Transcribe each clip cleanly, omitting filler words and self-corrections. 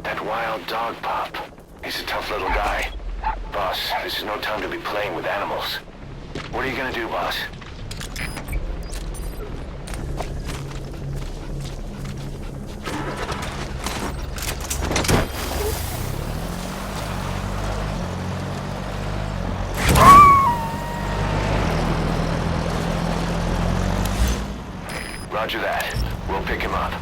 That wild dog pup. He's a tough little guy. Boss, this is no time to be playing with animals. What are you gonna do, boss? Roger that. We'll pick him up.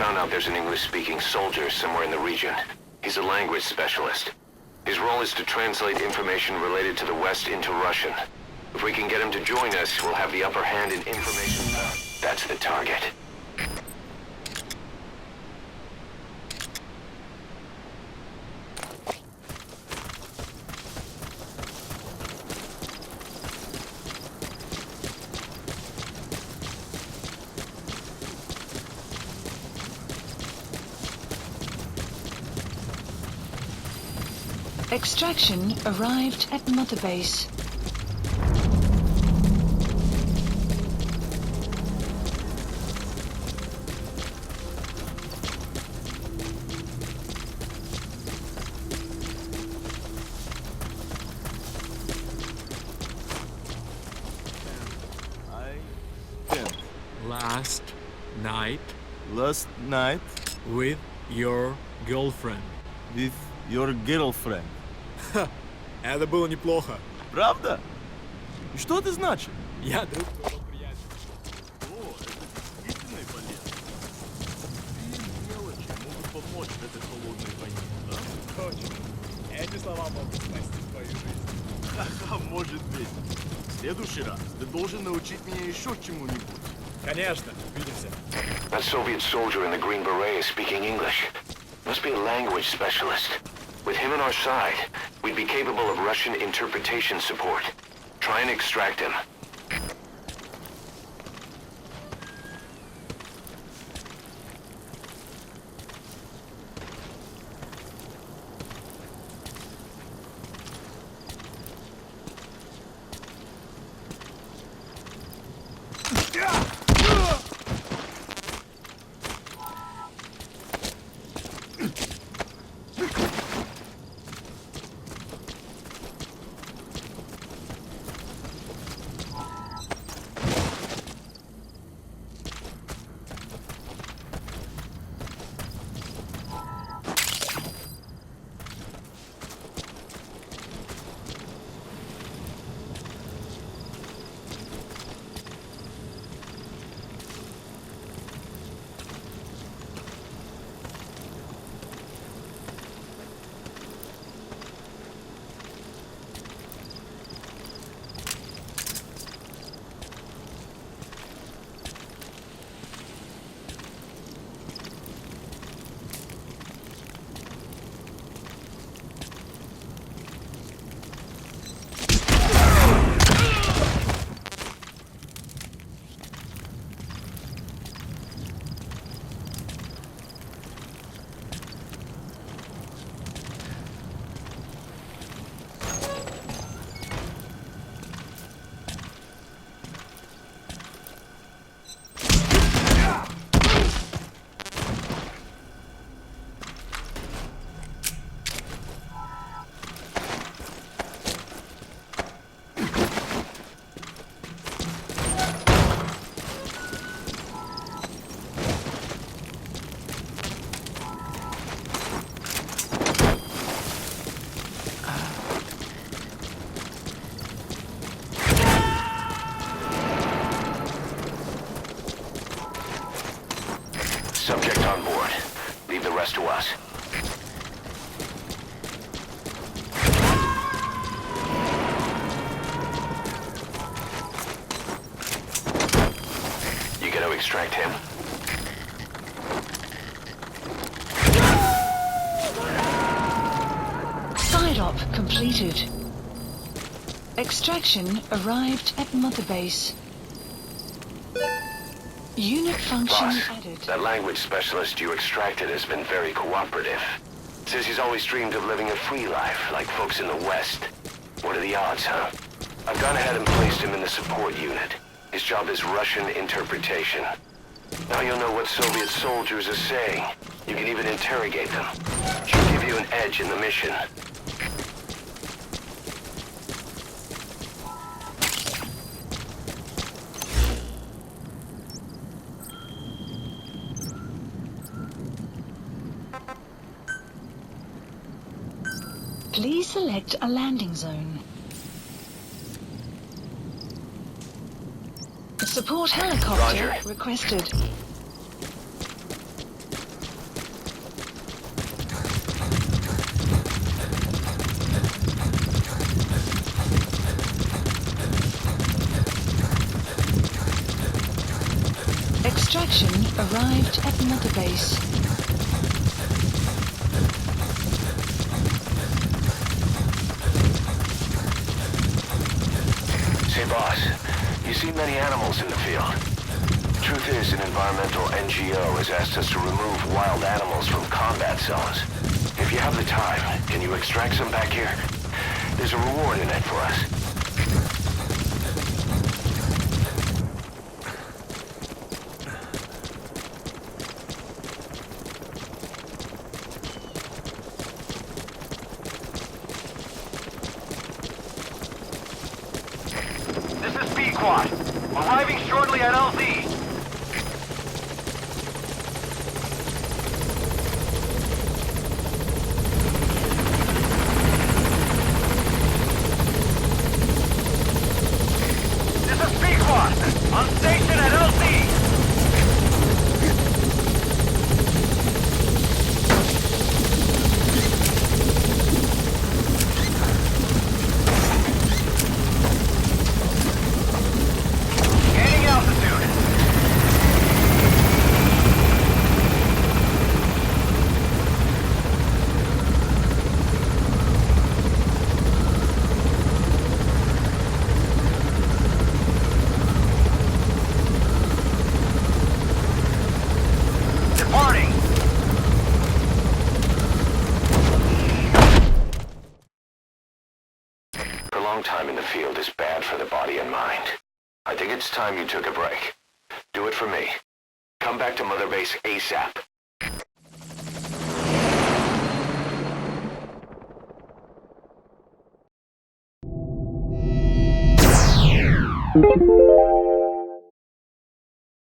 Found out there's an English-speaking soldier somewhere in the region. He's a language specialist. His role is to translate information related to the West into Russian. If we can get him to join us, we'll have the upper hand in information power. That's the target. Extraction arrived at Mother Base. Last night with your girlfriend. with your girlfriend. Это было неплохо. Правда? И что это значит? Я друг твоего приятеля. О, это действительно полезно. Такие мелочи могут помочь в этой холодной войне, да? Точно. Эти слова могут спасти твою жизнь. Ха-ха, может быть. В следующий раз ты должен научить меня еще чему-нибудь. Конечно. Увидимся. That Soviet soldier in the Green Beret is speaking English. Must be a language specialist. With him on our side, we'd be capable of Russian interpretation support. Try and extract him. Subject on board. Leave the rest to us. You gonna extract him? Side op completed. Extraction arrived at Mother Base. Unit function Boss, added. that language specialist you extracted has been very cooperative. Says he's always dreamed of living a free life, like folks in the West. What are the odds, huh? I've gone ahead and placed him in the support unit. His job is Russian interpretation. Now you'll know what Soviet soldiers are saying. You can even interrogate them. Should give you an edge in the mission. Please select a landing zone. Support helicopter Roger. requested. Extraction arrived at Mother Base. Say, boss, you see many animals in the field. Truth is, an environmental NGO has asked us to remove wild animals from combat zones. If you have the time, can you extract some back here? There's a reward in it for us. This is B-Quad. Arriving shortly at LZ. This is B-Quad. On station at LZ. Gaining altitude. Departing. Prolonged time in the field is bad for the body and mind. I think it's time you took a break. Do it for me. Come back to Mother Base ASAP.